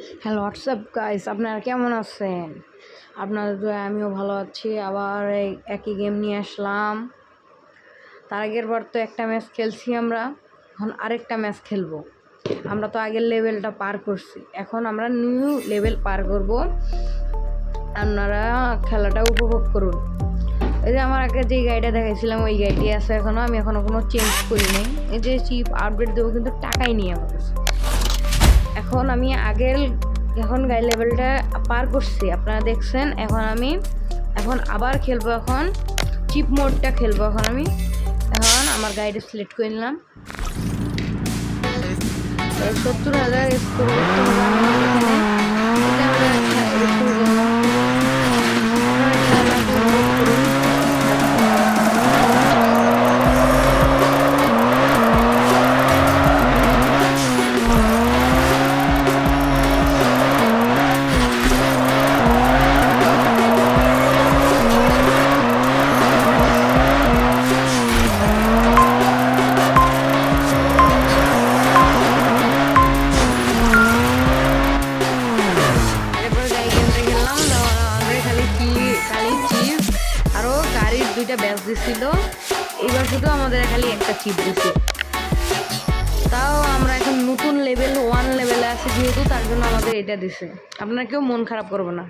Hello WhatsApp guys, আপনারা কেমন আছেন? আপনাদের দয়ায় আমিও ভালো আছি। আবার এই একই গেম নিয়ে আসলাম। তার আগের বার তো একটা ম্যাচ খেলছি আমরা, এখন আরেকটা ম্যাচ খেলবো। আমরা তো আগের লেভেলটা পার করছি, এখন আমরা নিউ লেভেল পার করব। আপনারা খেলাটা উপভোগ করুন। এই যে আমার আগে যে গাড়িটা দেখাইছিলাম ওই গাড়িটি আছে এখনও, আমি এখনও কোনো চেঞ্জ করি নাই। এই যে চিপ আপডেট দেবো কিন্তু টাকাই নিয়ে আমার কাছে। এখন আমি এখন গাই লেভেলটা পার করছি, আপনারা দেখছেন। এখন আবার খেলবো, এখন চিপ মোডটা খেলবো। এখন আমার গাড়িটা সিলেক্ট করে নিলাম। 70,000 স্কোর করতে হবে আমাদের এখানে। দুইটা ব্যাচ দিছিল, এবার শুধু আমাদের খালি একটা চিপ দিছে। তাও আমরা এখন নতুন লেভেল 1 লেভেলে আছি যেহেতু, তার জন্য আমাদের এটা দিছে। আপনারা কেউ মন খারাপ করবো না।